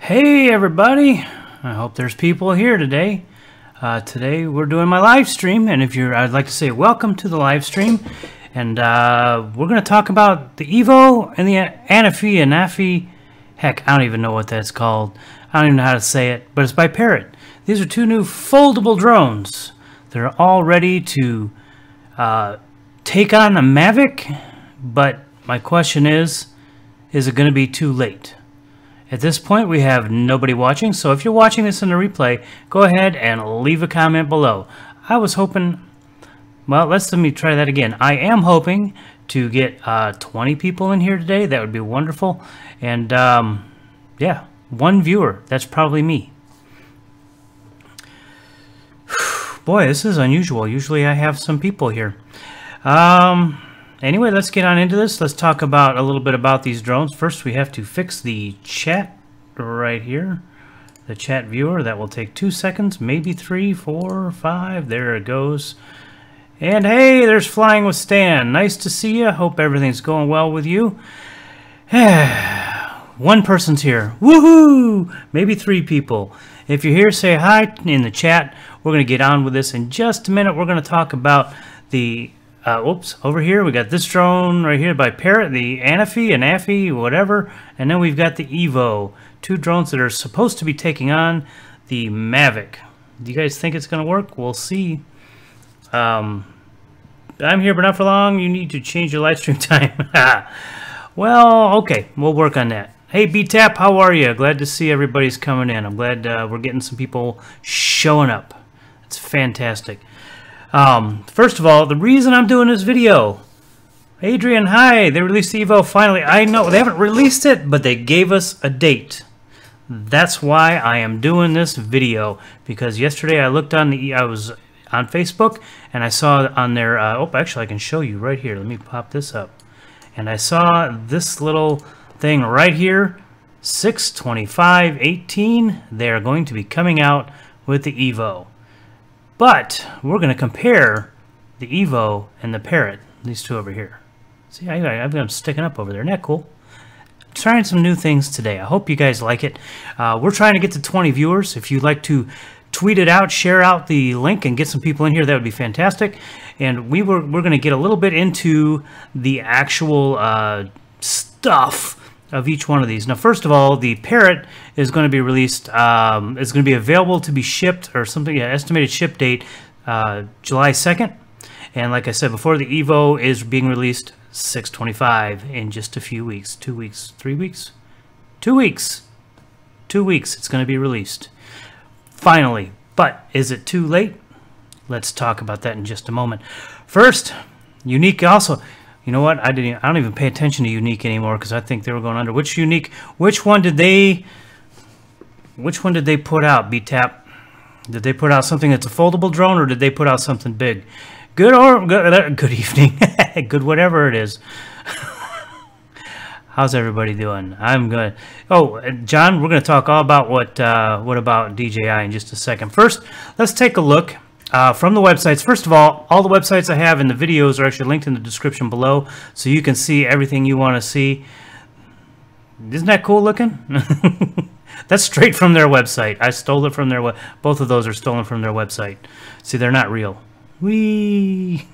Hey everybody, I hope there's people here today. Today we're doing my live stream, and I'd like to say welcome to the live stream. And we're going to talk about the Evo and the Anafi. Heck, I don't even know what that's called. I don't even know how to say it, but it's by Parrot. These are two new foldable drones. They're all ready to take on a Mavic, but my question is it going to be too late? At this point, we have nobody watching, so if you're watching this in the replay, go ahead and leave a comment below. I was hoping, well, let me try that again. I am hoping to get 20 people in here today. That would be wonderful. And, yeah, one viewer. That's probably me. Boy, this is unusual. Usually I have some people here. Anyway, let's get on into this. Let's talk about a little bit about these drones. First, we have to fix the chat right here. The chat viewer. That will take 2 seconds, maybe 3, 4, 5. There it goes. And hey, there's Flying with Stan. Nice to see you. Hope everything's going well with you. One person's here. Woohoo! Maybe 3 people. If you're here, say hi in the chat. We're going to get on with this in just a minute. We're going to talk about the oops, over here we got this drone right here by Parrot, the Anafi, whatever, and then we've got the Evo, 2 drones that are supposed to be taking on the Mavic. Do you guys think it's going to work? We'll see. I'm here, but not for long. You need to change your live stream time. Well, okay, we'll work on that. Hey, BTAP, how are you? Glad to see everybody's coming in. I'm glad we're getting some people showing up. It's fantastic. First of all, the reason I'm doing this video, Adrian, hi, they released the Evo finally. I know they haven't released it, but they gave us a date. That's why I am doing this video, because yesterday I looked on I was on Facebook and I saw on their oh, actually I can show you right here. Let me pop this up. And I saw this little thing right here, 6/25/18. They are going to be coming out with the Evo. But we're going to compare the Evo and the Parrot, these two over here. See, I've got them sticking up over there. Isn't that cool? Trying some new things today. I hope you guys like it. We're trying to get to 20 viewers. If you'd like to tweet it out, share out the link, and get some people in here, that would be fantastic. And we're going to get a little bit into the actual stuff of each one of these. Now, first of all, the Parrot is going to be released, it's going to be available to be shipped, or something, yeah, estimated ship date, July 2nd. And like I said before, the Evo is being released 6/25 in just a few weeks. 2 weeks, 3 weeks? 2 weeks. 2 weeks it's going to be released. Finally. But is it too late? Let's talk about that in just a moment. First, Unique also. You know what? I don't even pay attention to Unique anymore because I think they were going under. Which Unique? Which one did they put out? BTAP. Did they put out something that's a foldable drone, or did they put out something big? Good evening. Good whatever it is. How's everybody doing? I'm good. Oh, John, we're going to talk all about what about DJI in just a second. First, let's take a look. From the websites. First of all the websites I have in the videos are actually linked in the description below, so you can see everything you want to see. Isn't that cool looking? That's straight from their website. I stole it from their both of those are stolen from their website. See, they're not real. Whee!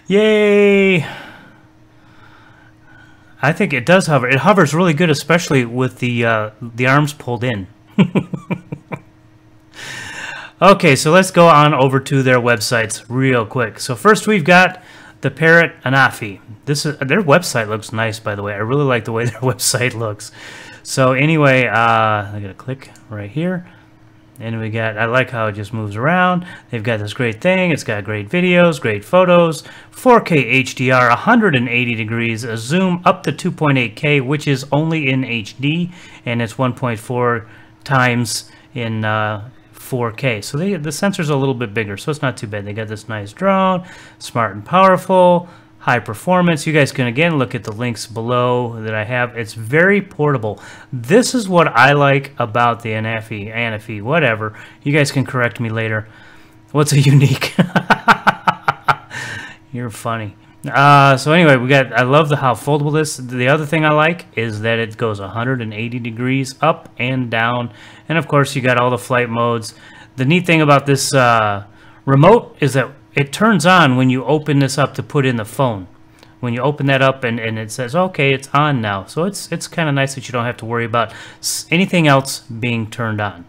Yay! I think it does hover. It hovers really good, especially with the arms pulled in. Okay, so let's go on over to their websites real quick. So first we've got the Parrot Anafi. Their website looks nice, by the way. I really like the way their website looks. So anyway, I'm gonna click right here, and I like how it just moves around. They've got this great thing. It's got great videos, great photos, 4K HDR, 180 degrees, a zoom up to 2.8K, which is only in HD, and it's 1.4 times in 4K. So the sensor's a little bit bigger, so it's not too bad. They got this nice drone, smart and powerful, high performance. You guys can again look at the links below that I have. It's very portable. This is what I like about the Anafi, whatever. You guys can correct me later. What's a Unique? You're funny. So anyway, I love how foldable this. The other thing I like is that it goes 180 degrees up and down, and of course you got all the flight modes. The neat thing about this remote is that it turns on when you open this up to put in the phone. When you open that up and it says, okay, it's on now. So it's kind of nice that you don't have to worry about anything else being turned on.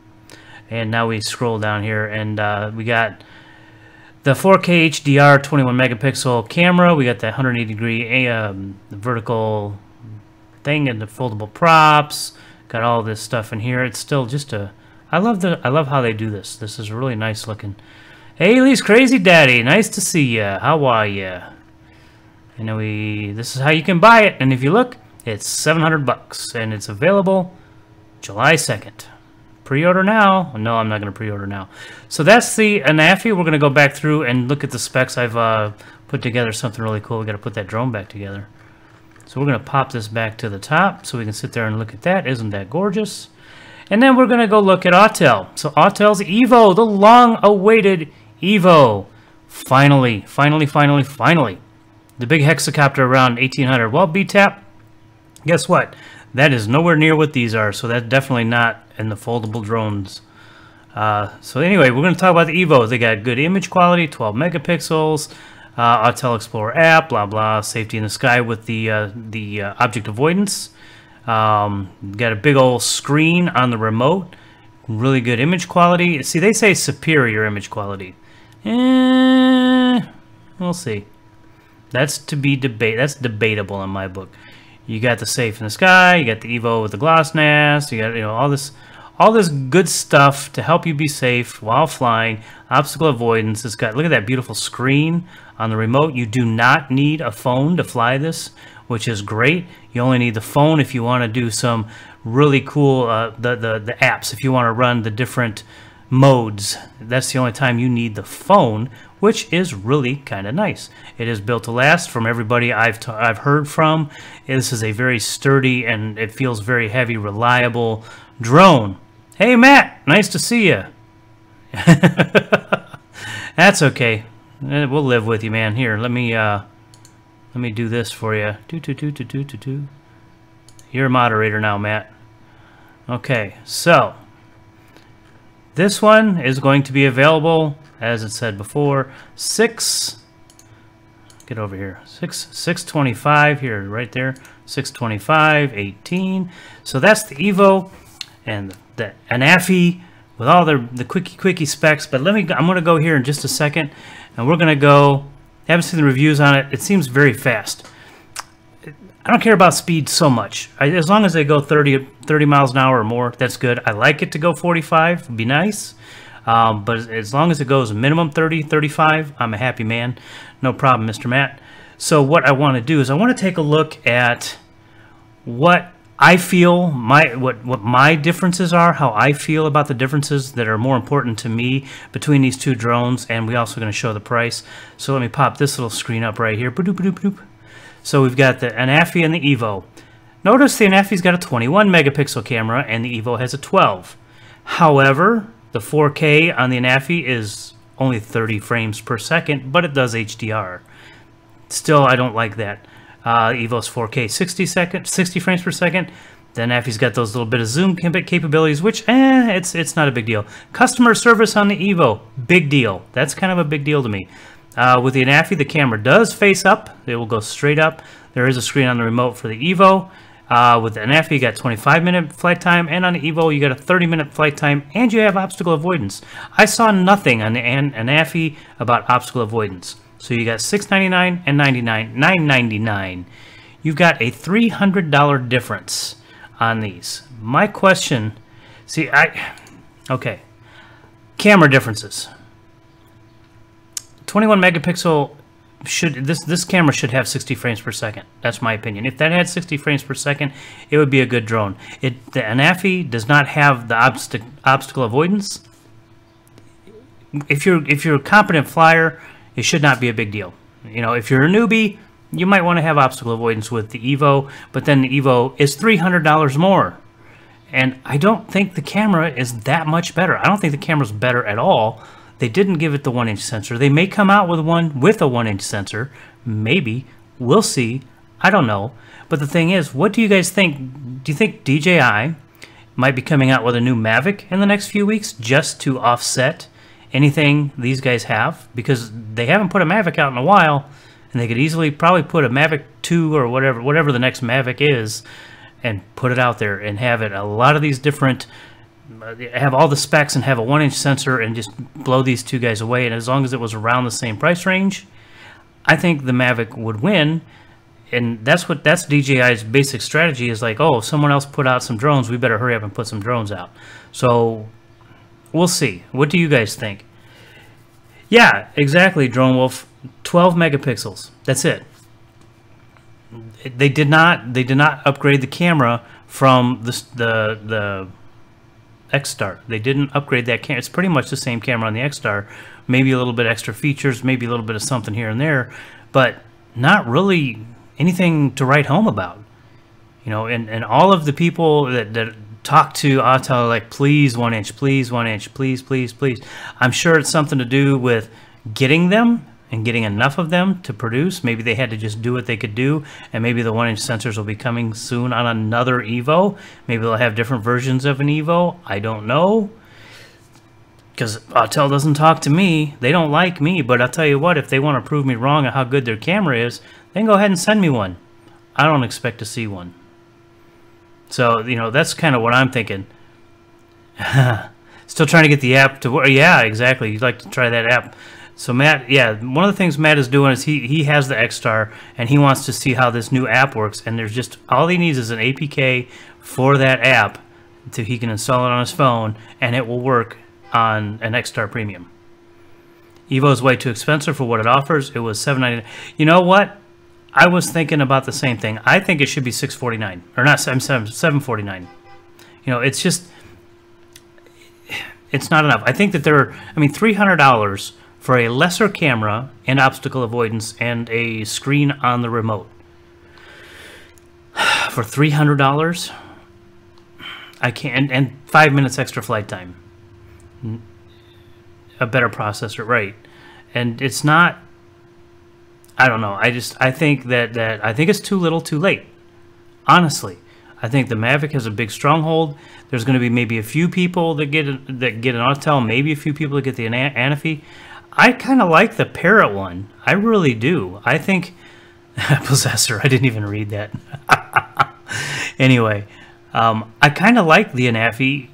And now we scroll down here and we got the 4K HDR 21 megapixel camera. We got the 180 degree vertical thing and the foldable props. Got all this stuff in here. It's still just I love how they do this. This is really nice looking. Hey, Lee's Crazy Daddy, nice to see ya. How are ya? And this is how you can buy it. And if you look, it's 700 bucks and it's available July 2nd. Pre-order now. No, I'm not going to pre-order now. So that's the Anafi. We're going to go back through and look at the specs. I've put together something really cool. We got to put that drone back together. So we're going to pop this back to the top so we can sit there and look at that. Isn't that gorgeous? And then we're going to go look at Autel. So Autel's Evo, the long-awaited Evo. Finally. The big hexacopter around 1800. Well, BTAP, guess what? That is nowhere near what these are, so that's definitely not in the foldable drones. So anyway, we're going to talk about the Evo. They got good image quality, 12 megapixels, Autel Explorer app, blah, blah, safety in the sky with the object avoidance. Got a big old screen on the remote, really good image quality. See, they say superior image quality. We'll see. That's debatable in my book. You got the safe in the sky, you got the Evo with the GLONASS, you got all this good stuff to help you be safe while flying. Obstacle avoidance. It's got, look at that beautiful screen on the remote. You do not need a phone to fly this, which is great. You only need the phone if you want to do some really cool the apps. If you want to run the different modes, that's the only time you need the phone, which is really kind of nice. It is built to last. From everybody I've heard from, this is a very sturdy and it feels very heavy, reliable drone. Hey Matt, nice to see you. That's okay. We'll live with you, man. Here, let me do this for you. You're a moderator now, Matt. Okay, so this one is going to be available, as it said before, 625 here, right there, 625, 18. So that's the Evo and the Anafi with all the quickie specs. But I'm going to go here in just a second, and we're going to go. Haven't seen the reviews on it. It seems very fast. I don't care about speed so much. As long as they go 30 miles an hour or more, that's good. I like it to go 45, would be nice. But as long as it goes minimum 30, 35, I'm a happy man. No problem, Mr. Matt. So what I want to do is I want to take a look at what I feel, what my differences are, how I feel about the differences that are more important to me between these two drones, and we're also going to show the price. So let me pop this little screen up right here. So we've got the Anafi and the Evo. Notice the Anafi's got a 21 megapixel camera and the Evo has a 12. However, the 4K on the Anafi is only 30 frames per second, but it does HDR. Still, I don't like that. Evo's 4K 60 frames per second. The Anafi's got those little bit of zoom capabilities, which it's not a big deal. Customer service on the Evo, big deal. That's kind of a big deal to me. With the Anafi, the camera does face up. It will go straight up. There is a screen on the remote for the Evo. With the Anafi, you got 25-minute flight time, and on the Evo, you got a 30-minute flight time, and you have obstacle avoidance. I saw nothing on the Anafi about obstacle avoidance. So you got $699 and $999. You've got a $300 difference on these. My question, okay, camera differences. 21 megapixel this camera should have 60 frames per second. That's my opinion. If that had 60 frames per second, it would be a good drone. The Anafi does not have the obstacle avoidance. If you're a competent flyer, it should not be a big deal. You know, if you're a newbie, you might want to have obstacle avoidance with the Evo, but then the Evo is $300 more. And I don't think the camera is that much better. I don't think the camera's better at all. They didn't give it the 1-inch sensor. They may come out with one with a 1-inch sensor. Maybe. We'll see. I don't know. But the thing is, what do you guys think? Do you think DJI might be coming out with a new Mavic in the next few weeks just to offset anything these guys have? Because they haven't put a Mavic out in a while, and they could easily probably put a Mavic 2 or whatever the next Mavic is and put it out there and have it a lot of these different, have all the specs and have a 1-inch sensor and just blow these two guys away. And as long as it was around the same price range, I think the Mavic would win. And that's DJI's basic strategy, is like, oh, if someone else put out some drones, we better hurry up and put some drones out. So we'll see. What do you guys think? Yeah, exactly, Drone Wolf. 12 megapixels. That's it. They did not upgrade the camera from the X-Star. They didn't upgrade that camera. It's pretty much the same camera on the X-Star. Maybe a little bit extra features, maybe a little bit of something here and there, but not really anything to write home about. You know, and all of the people that talk to Autel like, please 1-inch, please 1-inch, please, please, please. I'm sure it's something to do with getting them and getting enough of them to produce. Maybe they had to just do what they could do, and maybe the 1-inch sensors will be coming soon on another Evo. Maybe they'll have different versions of an Evo. I don't know, because Autel doesn't talk to me. They don't like me, but I'll tell you what, if they want to prove me wrong on how good their camera is, then go ahead and send me one. I don't expect to see one. So, you know, that's kind of what I'm thinking. Still trying to get the app to work. Yeah, exactly. You'd like to try that app. So Matt, yeah, one of the things Matt is doing is he has the X-Star, and he wants to see how this new app works. And there's just, all he needs is an APK for that app, so he can install it on his phone, and it will work on an X-Star Premium. Evo is way too expensive for what it offers. It was $799. You know what? I was thinking about the same thing. I think it should be $649, or not $749. You know, it's just, it's not enough. I think that $300 for a lesser camera and obstacle avoidance and a screen on the remote. For $300, I can't, and 5 minutes extra flight time. A better processor, right? And it's not, I don't know. I think I think it's too little too late. Honestly, I think the Mavic has a big stronghold. There's going to be maybe a few people that get an Autel, maybe a few people that get the Anafi. I kind of like the Parrot one. I really do. I think Possessor. I didn't even read that. Anyway, I kind of like the Anafi.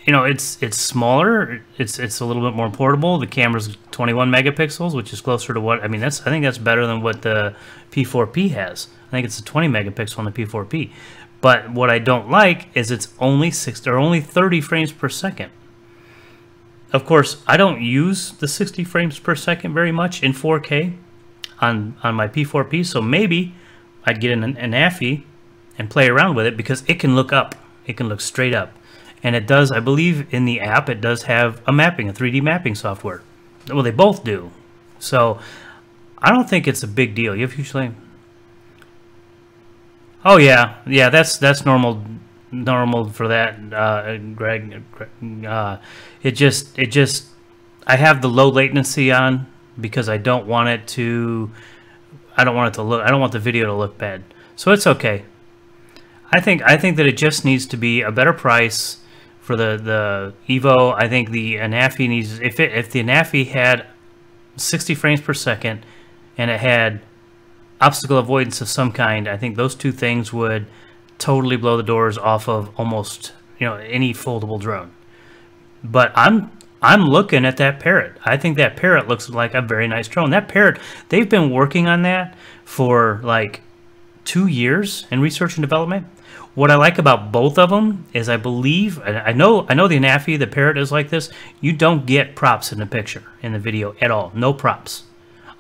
You know, it's smaller. It's a little bit more portable. The camera's 21 megapixels, which is closer to what I think that's better than what the P4P has. I think it's a 20 megapixel on the P4P. But what I don't like is it's only 30 frames per second. Of course, I don't use the 60 frames per second very much in 4K on my P4P, so maybe I'd get an Anafi and play around with it, because it can look up. It can look straight up. And it does, I believe in the app, it does have a 3D mapping software. Well, they both do. So I don't think it's a big deal. You have usually... Oh yeah, that's normal for that, Greg. It just I have the low latency on because I don't want it to I don't want the video to look bad. So it's okay. I think that it just needs to be a better price for the Evo. I think the Anafi needs, if the Anafi had 60 frames per second and it had obstacle avoidance of some kind, I think those two things would totally blow the doors off of almost, you know, any foldable drone. But I'm looking at that Parrot. I think that Parrot looks like a very nice drone. That Parrot, they've been working on that for like 2 years in research and development. What I like about both of them is I believe, I know the Anafi, the Parrot is like this. You don't get props in the picture, in the video at all. No props.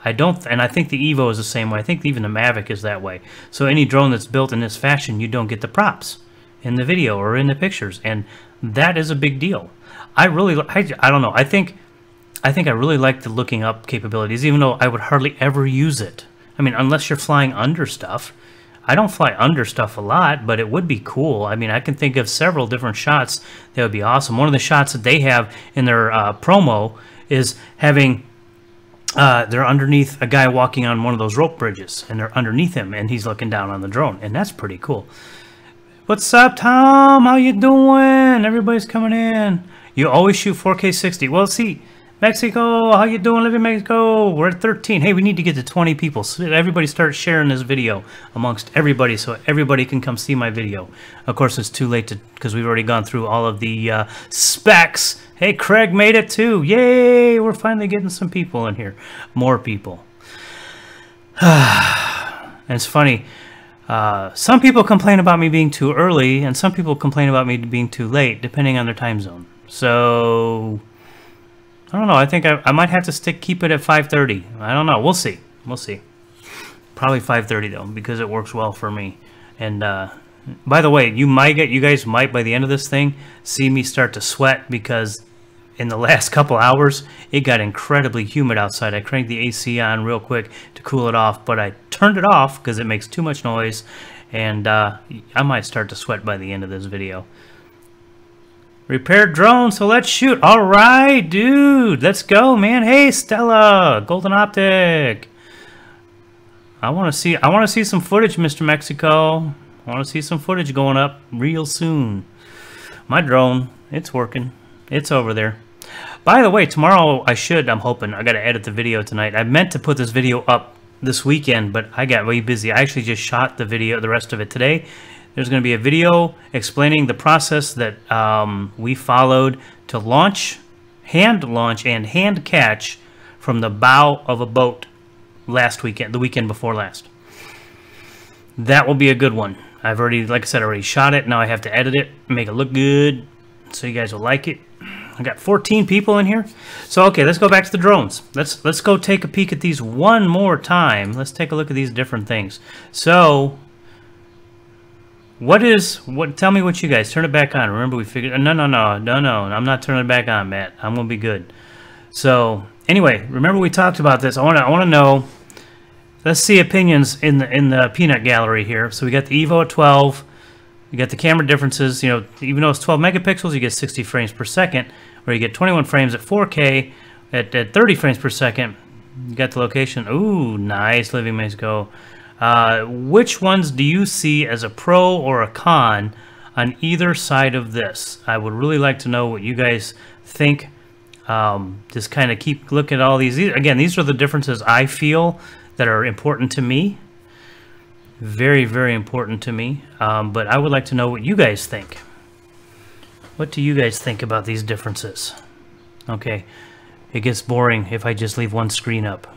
And I think the Evo is the same way. I think even the Mavic is that way. So any drone that's built in this fashion, you don't get the props in the video or in the pictures, and that is a big deal. I don't know. I think I really like the looking up capabilities, even though I would hardly ever use it. I mean, unless you're flying under stuff. I don't fly under stuff a lot, but it would be cool. I mean, I can think of several different shots that would be awesome. One of the shots that they have in their promo is having they're underneath a guy walking on one of those rope bridges, and they're underneath him, and he's looking down on the drone, and that's pretty cool. What's up, Tom? How you doing? Everybody's coming in. You always shoot 4K 60. Well, see, Mexico, how you doing? Live in Mexico. We're at 13. Hey, we need to get to 20 people. So everybody start sharing this video amongst everybody so everybody can come see my video. Of course, it's too late to because we've already gone through all of the specs. Hey, Craig made it too. Yay! We're finally getting some people in here. More people. And it's funny. Some people complain about me being too early, and some people complain about me being too late, depending on their time zone. So, I don't know. I think I might have to keep it at 5:30. I don't know. We'll see. We'll see. Probably 5:30 though, because it works well for me. And by the way, you guys might by the end of this thing see me start to sweat because in the last couple hours it got incredibly humid outside. I cranked the AC on real quick to cool it off, but I turned it off because it makes too much noise, and I might start to sweat by the end of this video. Repair drone, so let's shoot. All right, dude, let's go, man. Hey, Stella, Golden Optic. I want to see some footage, Mr. Mexico. I want to see some footage going up real soon. My drone, it's working. It's over there. By the way, tomorrow I'm hoping, I got to edit the video tonight. I meant to put this video up this weekend, but I got way busy. I actually just shot the video, the rest of it today. There's going to be a video explaining the process that we followed to launch, hand launch, and hand catch from the bow of a boat last weekend, the weekend before last. That will be a good one. I've already, like I said, already shot it. Now I have to edit it, make it look good, so you guys will like it. I got 14 people in here. So okay, let's go back to the drones. Let's go take a peek at these one more time. Let's take a look at these different things. So tell me what you guys turn it back on. Remember we figured no, I'm not turning it back on, Matt. I'm gonna be good. So anyway, remember we talked about this. I wanna know, let's see opinions in the peanut gallery here. So we got the Evo at 12. You got the camera differences, you know, even though it's 12 megapixels, you get 60 frames per second, or you get 21 frames at 4K at 30 frames per second. You got the location. Ooh, nice, Living Mexico. Which ones do you see as a pro or a con on either side of this? I would really like to know what you guys think. Just kind of keep looking at all these. Again, these are the differences I feel that are important to me. Very, very important to me. But I would like to know what you guys think. What do you guys think about these differences? Okay, it gets boring if I just leave one screen up.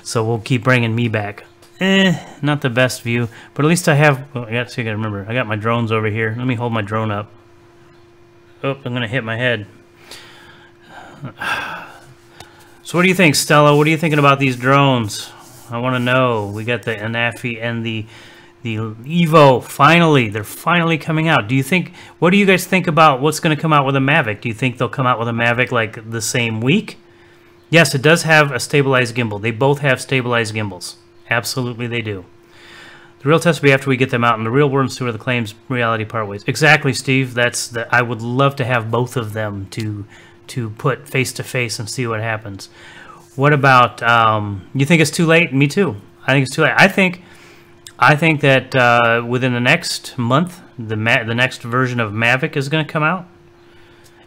So we'll keep bringing me back. Not the best view, but at least I have. Well, I gotta remember, I got my drones over here. Let me hold my drone up. Oh, I'm gonna hit my head. So what do you think, Stella? What are you thinking about these drones? I want to know. We got the Anafi and the Evo. Finally, they're finally coming out. What do you guys think about what's going to come out with a Mavic? Do you think they'll come out with a Mavic like the same week? Yes, it does have a stabilized gimbal. They both have stabilized gimbals. Absolutely, they do. The real test will be after we get them out, and the real world and see where the claims reality part ways. Exactly, Steve. I would love to have both of them to put face to face and see what happens. What about, you think it's too late? Me too. I think it's too late. I think that within the next month, the next version of Mavic is going to come out,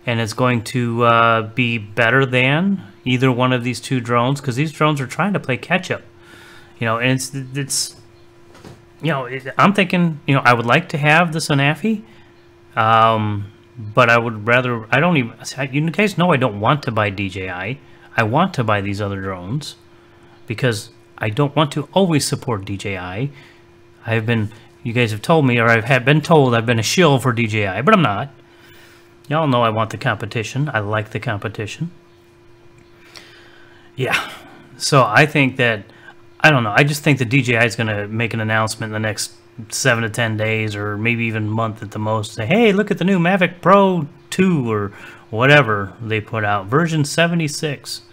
and it's going to be better than either one of these two drones, because these drones are trying to play catch up. You know, and it's you know, I'm thinking, you know, I would like to have this Anafi, but I would rather, you guys know I don't want to buy DJI. I want to buy these other drones because I don't want to always support DJI. You guys have told me, or I've been told I've been a shill for DJI, but I'm not. Y'all know I want the competition. I like the competition. Yeah. So I think that, I don't know, I just think the DJI is going to make an announcement in the next 7 to 10 days, or maybe even a month at the most. Say, hey, look at the new Mavic Pro 2 or whatever they put out, version 76.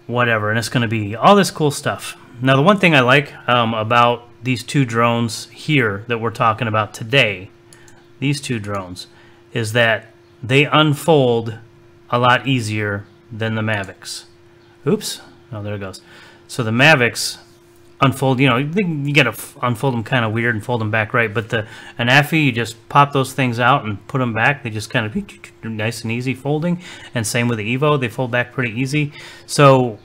Whatever, and it's going to be all this cool stuff. Now, the one thing I like about these two drones here that we're talking about today, these two drones, is that they unfold a lot easier than the Mavics. Oops. Oh, there it goes. So the Mavics unfold, you know, you got to unfold them kind of weird and fold them back right. But the Anafi, you just pop those things out and put them back. They just kind of nice and easy folding. And same with the Evo, they fold back pretty easy. So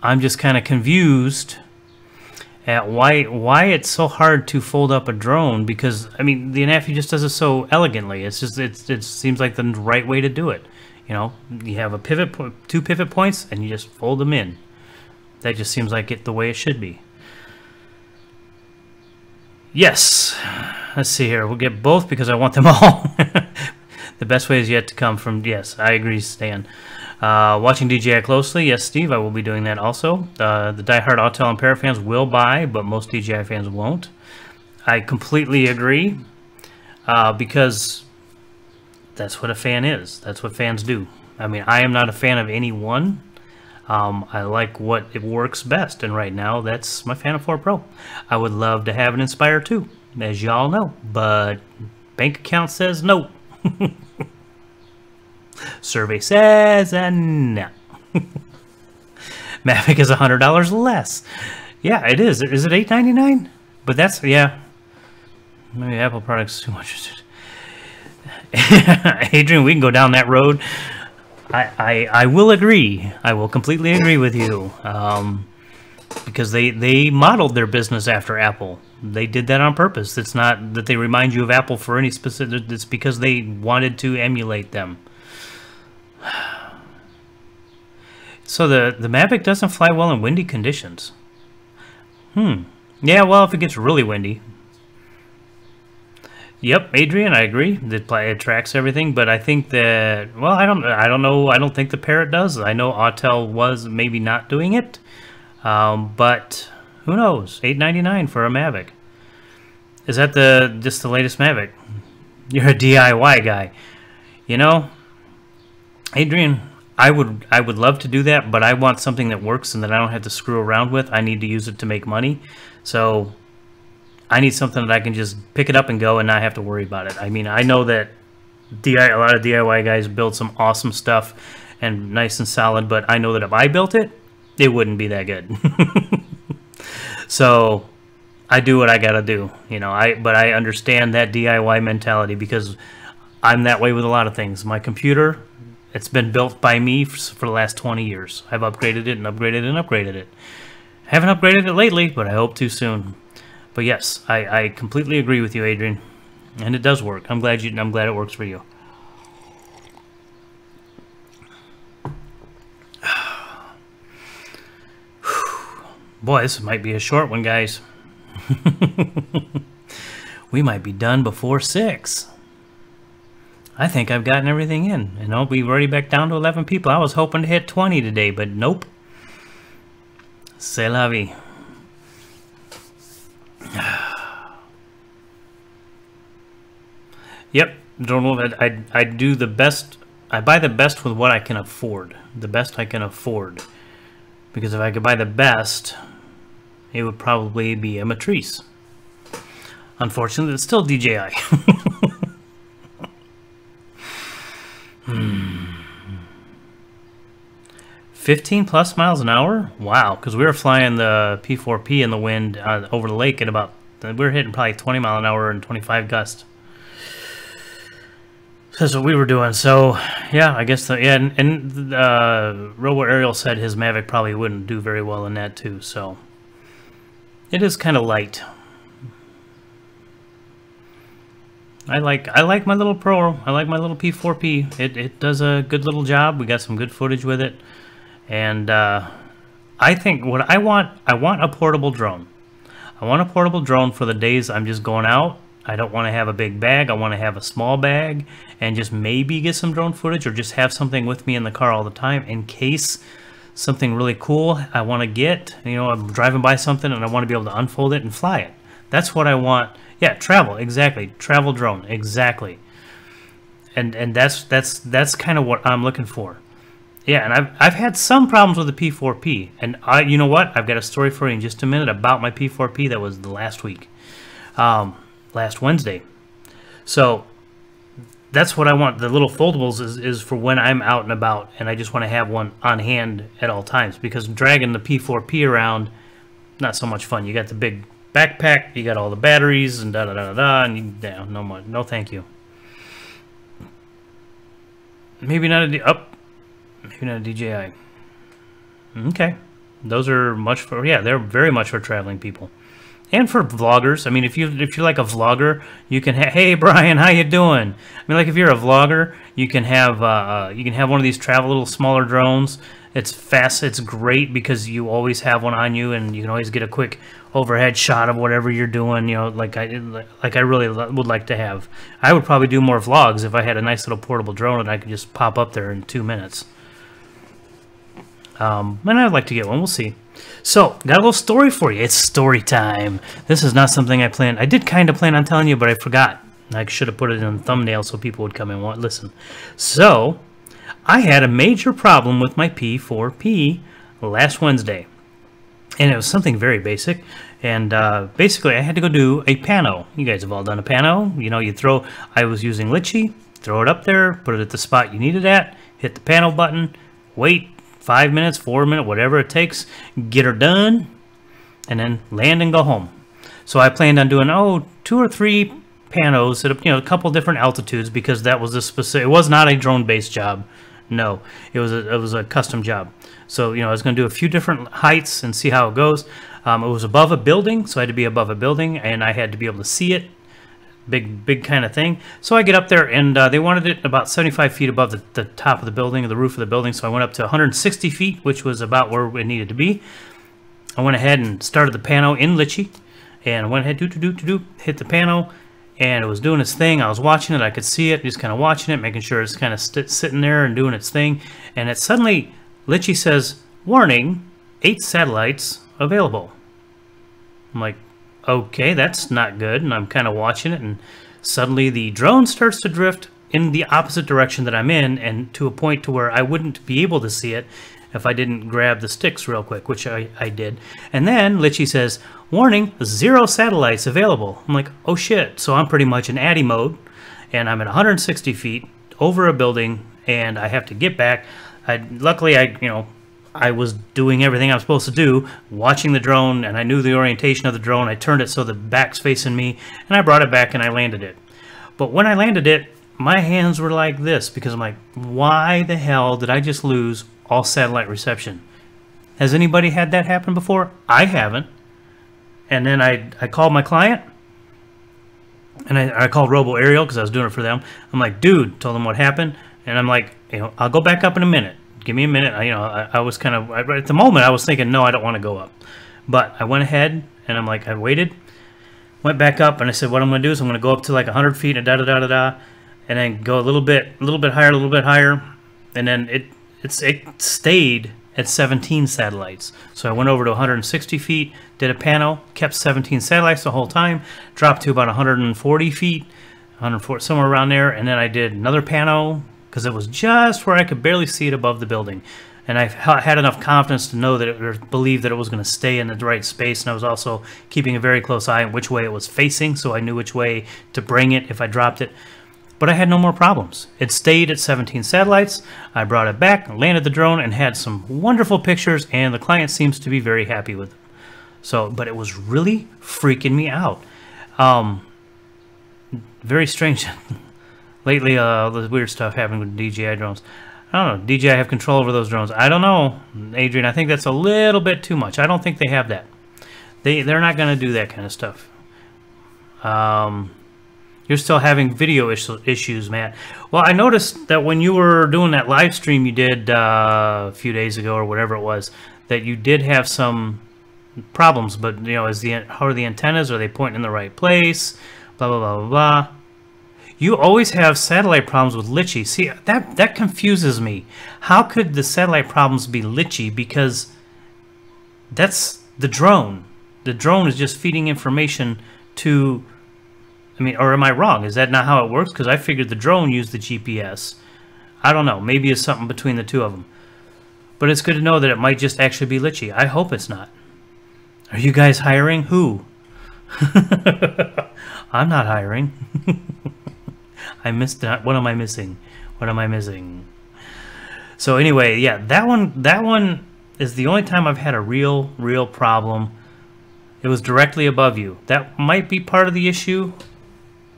I'm just kind of confused at why it's so hard to fold up a drone, because I mean the Anafi just does it so elegantly. It's just it seems like the right way to do it. You know, you have a pivot, 2 pivot points, and you just fold them in. That just seems like it the way it should be. Yes, let's see here. We'll get both because I want them all. The best way is yet to come from, yes, I agree, Stan. Watching DJI closely, yes, Steve, I will be doing that also. The diehard Autel and Parrot fans will buy, but most DJI fans won't. I completely agree, because that's what a fan is. That's what fans do. I mean, I am not a fan of any one. I like what it works best, and right now that's my Phantom 4 Pro. I would love to have an Inspire 2, as y'all know, but bank account says no. Survey says no. Mavic is $100 less. Yeah, it is. Is it $8.99? But that's, yeah. Maybe Apple products too much. Adrian, we can go down that road. I will agree. I will completely agree with you. Because they modeled their business after Apple. They did that on purpose. It's not that they remind you of Apple for any specific. It's because they wanted to emulate them. So the Mavic doesn't fly well in windy conditions. Yeah, well, if it gets really windy. Yep, Adrian, I agree. It tracks everything, but I think that, well, I don't know. I don't think the Parrot does. I know Autel was maybe not doing it, but who knows? $8.99 for a Mavic. Is that just the latest Mavic? You're a DIY guy, you know, Adrian. I would love to do that, but I want something that works and that I don't have to screw around with. I need to use it to make money, so I need something that I can just pick it up and go and not have to worry about it. I mean, I know that a lot of DIY guys build some awesome stuff and nice and solid, but I know that if I built it, it wouldn't be that good. So I do what I gotta do, you know. But I understand that DIY mentality because I'm that way with a lot of things. My computer, it's been built by me for the last 20 years. I've upgraded it and upgraded it and upgraded it. I haven't upgraded it lately, but I hope to soon. But yes, I completely agree with you, Adrian, and it does work. I'm glad it works for you. Boy, this might be a short one, guys. We might be done before 6. I think I've gotten everything in, and I'll be already back down to 11 people. I was hoping to hit 20 today, but nope. C'est la vie. Yep, don't know that I do the best. I buy the best with what I can afford. The best I can afford. Because if I could buy the best, it would probably be a Matrice. Unfortunately, it's still DJI. 15 plus miles an hour? Wow, because we were flying the P4P in the wind over the lake at about, we were hitting probably 20 mile an hour and 25 gust. So that's what we were doing. So yeah, I guess and Robo Ariel said his Mavic probably wouldn't do very well in that too. So it is kind of light. I like my little Pro. I like my little P4P. It does a good little job. We got some good footage with it, and I think what I want a portable drone. I want a portable drone for the days I'm just going out. I don't want to have a big bag. I want to have a small bag and just maybe get some drone footage, or just have something with me in the car all the time in case something really cool I want to get. You know, I'm driving by something and I want to be able to unfold it and fly it. That's what I want. Yeah, travel, exactly. Travel drone, exactly. And that's kind of what I'm looking for. Yeah, and I've had some problems with the P4P, and you know what? I've got a story for you in just a minute about my P4P that was the last week, last Wednesday. So that's what I want. The little foldables is for when I'm out and about and I just want to have one on hand at all times, because dragging the P4P around, not so much fun. You got the big backpack, you got all the batteries and da-da-da-da-da, and you, yeah, no more. No thank you. Maybe not maybe not a DJI. Okay. Those are much for, yeah, they're very much for traveling people. And for vloggers. I mean, if you're like a vlogger, you can hey Brian, how you doing? I mean, like if you're a vlogger, you can have one of these travel little smaller drones. It's fast. It's great because you always have one on you, and you can always get a quick overhead shot of whatever you're doing. You know, like I really would like to have. I would probably do more vlogs if I had a nice little portable drone that I could just pop up there in 2 minutes. And I'd like to get one. We'll see. So, got a little story for you. It's story time. This is not something I planned. I did kind of plan on telling you, but I forgot. I should have put it in the thumbnail so people would come and listen. So, I had a major problem with my P4P last Wednesday. And it was something very basic. And basically, I had to go do a pano. You guys have all done a pano. You know, I was using Litchi, throw it up there, put it at the spot you need it at, hit the pano button, wait 5 minutes, 4 minutes, whatever it takes, get her done, and then land and go home. So I planned on doing 2 or 3 panos at a couple different altitudes, because that was a specific. It was not a drone-based job. No, it was a custom job. So I was going to do a few different heights and see how it goes. It was above a building, so I had to be above a building, and I had to be able to see it. Big kind of thing. So I get up there, and they wanted it about 75 feet above the top of the building, or the roof of the building. So I went up to 160 feet, which was about where it needed to be. I went ahead and started the pano in Litchi, and I went ahead, hit the pano, and it was doing its thing. I was watching it. I could see it, just kind of watching it, making sure it's kind of sitting there and doing its thing. And it suddenly, Litchi says, "Warning, 8 satellites available." I'm like, okay, that's not good. And I'm kind of watching it, and suddenly the drone starts to drift in the opposite direction that I'm in, and to a point to where I wouldn't be able to see it if I didn't grab the sticks real quick, which I did. And then Litchi says, "Warning, 0 satellites available." I'm like, oh shit. So I'm pretty much in Addy mode, and I'm at 160 feet over a building, and I have to get back. Luckily, I was doing everything I was supposed to do, watching the drone, and I knew the orientation of the drone. I turned it so the back's facing me, and I brought it back and I landed it. But when I landed it, my hands were like this, because I'm like, why the hell did I just lose all satellite reception? Has anybody had that happen before? I haven't. And then I called my client, and I called Robo Aerial because I was doing it for them. I'm like, dude, told them what happened, and I'm like, I'll go back up in a minute. Give me a minute. I was kind of, at the moment, I was thinking, no, I don't want to go up. But I went ahead, and I'm like, I waited, went back up, and I said, what I'm going to do is I'm going to go up to like 100 feet, and da-da-da-da-da, and then go a little bit higher, and then it stayed at 17 satellites. So I went over to 160 feet, did a pano, kept 17 satellites the whole time, dropped to about 140 feet, 140, somewhere around there, and then I did another pano, because it was just where I could barely see it above the building. And I had enough confidence to know that or believe that it was going to stay in the right space. And I was also keeping a very close eye on which way it was facing, so I knew which way to bring it if I dropped it. But I had no more problems. It stayed at 17 satellites. I brought it back, landed the drone, and had some wonderful pictures, and the client seems to be very happy with it. So, but it was really freaking me out. Very strange. Lately, the weird stuff happening with DJI drones. I don't know. DJI have control over those drones. I don't know, Adrian. I think that's a little bit too much. I don't think they have that. They're not going to do that kind of stuff. You're still having video issues, Matt. Well, I noticed that when you were doing that live stream you did a few days ago or whatever it was, that you did have some problems. But how are the antennas? Are they pointing in the right place? Blah blah blah blah blah. You always have satellite problems with Litchi. See, that confuses me. How could the satellite problems be Litchi? Because that's the drone. The drone is just feeding information to, or am I wrong? Is that not how it works? Because I figured the drone used the GPS. I don't know. Maybe it's something between the two of them. But it's good to know that it might just actually be Litchi. I hope it's not. Are you guys hiring? Who? I'm not hiring. I missed that. What am I missing? What am I missing? So anyway, yeah, that one is the only time I've had a real problem. It was directly above you. That might be part of the issue.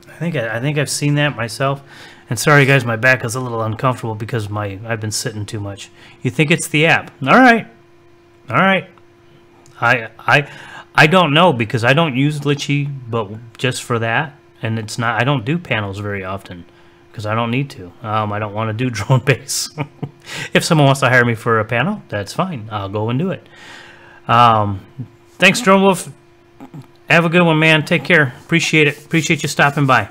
I think I've seen that myself. And sorry guys, my back is a little uncomfortable because I've been sitting too much. You think it's the app? All right. I don't know because I don't use Litchi, but just for that, and it's not. I don't do panels very often because I don't need to. I don't want to do drone base. If someone wants to hire me for a panel, that's fine. I'll go and do it. Thanks, Drone Wolf. Have a good one, man. Take care. Appreciate it. Appreciate you stopping by.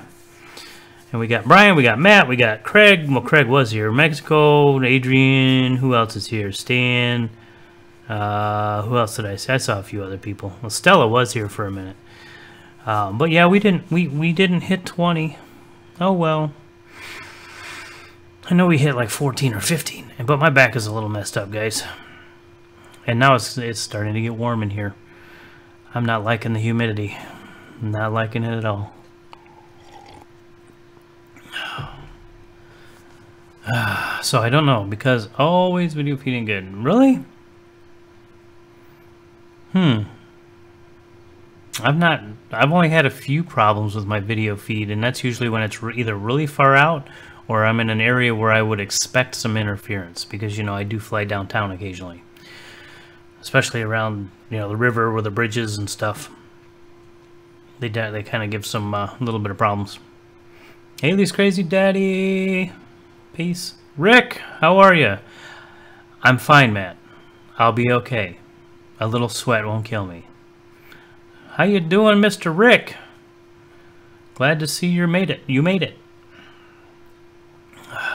And we got Brian, we got Matt, we got Craig. Well, Craig was here. Mexico, Adrian. Who else is here? Stan. Who else did I see? I saw a few other people. Well, Stella was here for a minute. But yeah, we didn't hit 20. Oh well. I know we hit like 14 or 15, but my back is a little messed up, guys. And now it's starting to get warm in here. I'm not liking the humidity. I'm not liking it at all. So I don't know, because always video feeding good. Really? I've only had a few problems with my video feed, and that's usually when it's either really far out or I'm in an area where I would expect some interference, because you know I do fly downtown occasionally, especially around the river or the bridges and stuff. They kind of give some little bit of problems. Haley's crazy daddy. Peace. Rick, how are you? I'm fine, Matt. I'll be okay. A little sweat won't kill me. How you doing, Mr. Rick? Glad to see you made it. You made it.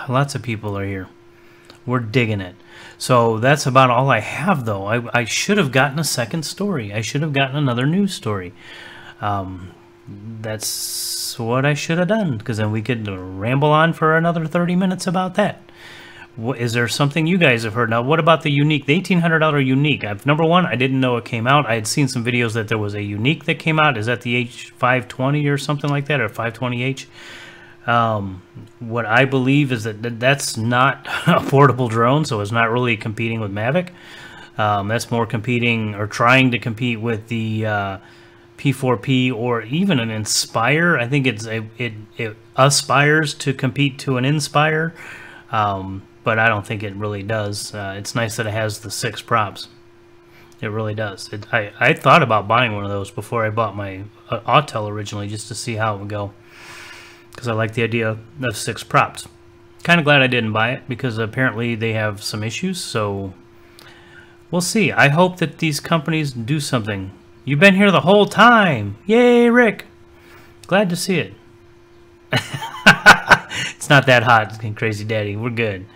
Lots of people are here. We're digging it. So that's about all I have, though. I should have gotten a second story. I should have gotten another news story. That's what I should have done, because then we could ramble on for another 30 minutes about that. Is there something you guys have heard? Now, what about the Unique, the $1,800 Unique? Number one, I didn't know it came out. I had seen some videos that there was a Unique that came out. Is that the H520 or something like that, or 520H? What I believe is that that's not a portable drone, so it's not really competing with Mavic. That's more competing or trying to compete with the P4P or even an Inspire. I think it aspires to compete to an Inspire, but I don't think it really does. It's nice that it has the 6 props. It really does. I thought about buying one of those before I bought my Autel originally, just to see how it would go, because I like the idea of 6 props. Kind of glad I didn't buy it, because apparently they have some issues, so we'll see. I hope that these companies do something. You've been here the whole time. Yay, Rick. Glad to see it. It's not that hot, crazy daddy. We're good.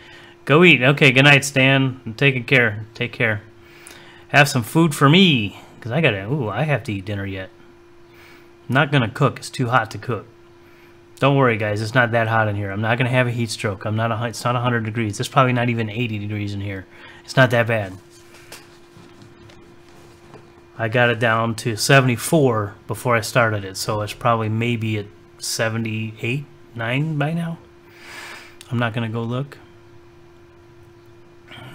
Go eat. Okay, good night, Stan. I'm taking care. Take care. Have some food for me, because I have to eat dinner yet. I'm not going to cook. It's too hot to cook. Don't worry, guys. It's not that hot in here. I'm not going to have a heat stroke. It's not 100 degrees. It's probably not even 80 degrees in here. It's not that bad. I got it down to 74 before I started it, so it's probably maybe at 78, 9 by now. I'm not going to go look.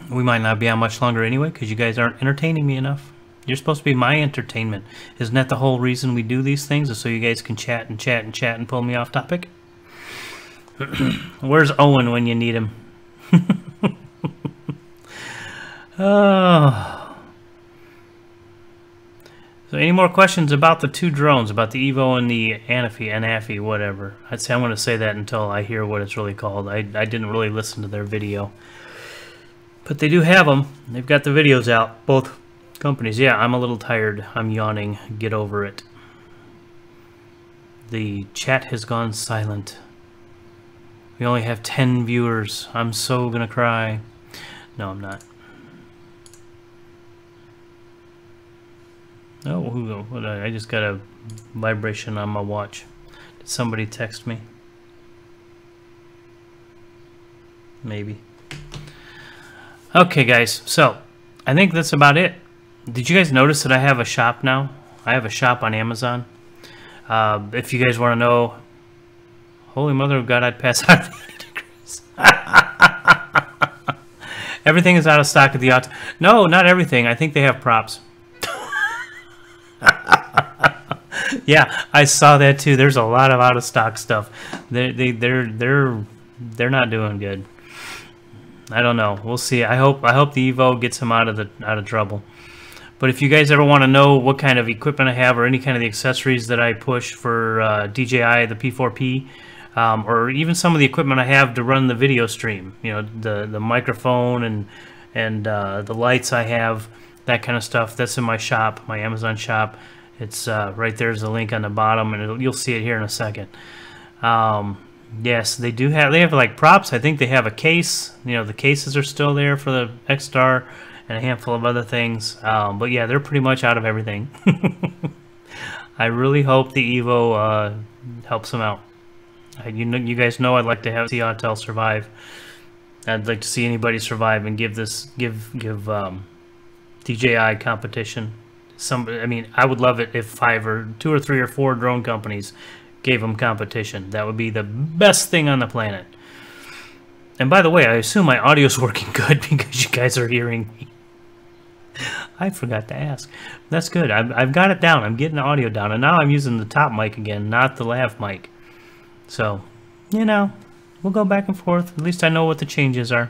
We might not be on much longer anyway, because you guys aren't entertaining me enough. You're supposed to be my entertainment. Isn't that the whole reason we do these things, is so you guys can chat and chat and chat and pull me off topic? Where's Owen when you need him? Oh. So any more questions about the 2 drones, about the Evo and the Anafi, whatever? I'd say I'm going to say that until I hear what it's really called. I didn't really listen to their video. But they do have them. They've got the videos out, both companies. Yeah, I'm a little tired. I'm yawning. Get over it. The chat has gone silent. We only have 10 viewers. I'm so going to cry. No, I'm not. Oh, I just got a vibration on my watch. Did somebody text me? Maybe. Okay, guys. So, I think that's about it. Did you guys notice that I have a shop now? I have a shop on Amazon. If you guys want to know... Holy mother of God, I'd pass out of 80 degrees. Everything is out of stock at the Autel. No, not everything. I think they have props. Yeah, I saw that too. There's a lot of out of stock stuff. They're not doing good. I don't know. We'll see. I hope the Evo gets him out of trouble. But if you guys ever want to know what kind of equipment I have or any kind of the accessories that I push for DJI, the P4P, or even some of the equipment I have to run the video stream, you know, the microphone and the lights I have, that kind of stuff, that's in my shop, my Amazon shop. It's right there's a link on the bottom, and you'll see it here in a second. Yes, they have like props. I think they have a case. You know, the cases are still there for the X-Star and a handful of other things. But yeah, they're pretty much out of everything. I really hope the Evo helps them out. You guys know I'd like to see Autel survive. I'd like to see anybody survive and give DJI competition. I mean, I would love it if 2 or 3 or 4 drone companies gave them competition. That would be the best thing on the planet. And by the way, I assume my audio is working good because you guys are hearing me. I forgot to ask. That's good. I've got it down. I'm getting the audio down. And now I'm using the top mic again, not the lav mic. So, you know, we'll go back and forth. At least I know what the changes are.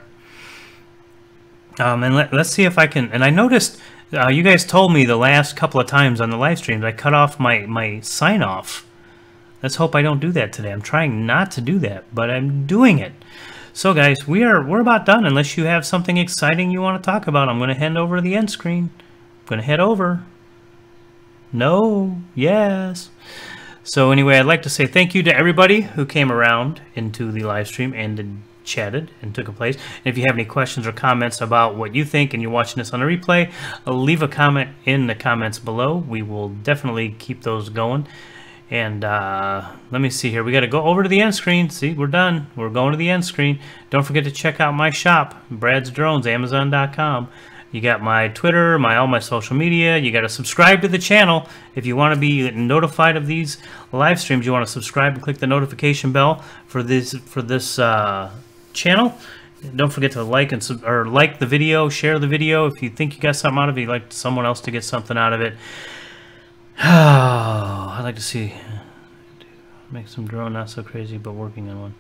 And let's see if I can. And I noticed you guys told me the last couple of times on the live streams I cut off my sign off. Let's hope I don't do that today. I'm trying not to do that, but I'm doing it. So guys, we're about done. Unless you have something exciting you want to talk about, I'm going to head over to the end screen. I'm going to head over. No. Yes. So anyway, I'd like to say thank you to everybody who came around into the live stream and chatted and took a place. And if you have any questions or comments about what you think and you're watching this on a replay, leave a comment in the comments below. We will definitely keep those going. And let me see here. We got to go over to the end screen. See, we're done. We're going to the end screen. Don't forget to check out my shop, Brad's Drones, Amazon.com. You got my Twitter, all my social media. You got to subscribe to the channel. If you want to be notified of these live streams, you want to subscribe and click the notification bell for this channel. Don't forget to like the video, share the video if you think you got something out of it. You'd like someone else to get something out of it. Oh, I'd like to see make some drone not so crazy, but working on one.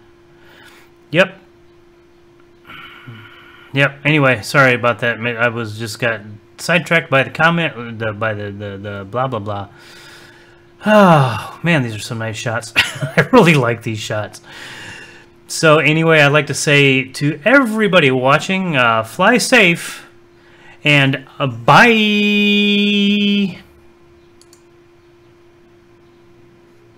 Yep. Anyway, sorry about that. I was just got sidetracked by the comment, by the blah blah blah. Oh man, these are some nice shots. I really like these shots. So anyway, I'd like to say to everybody watching, fly safe and bye.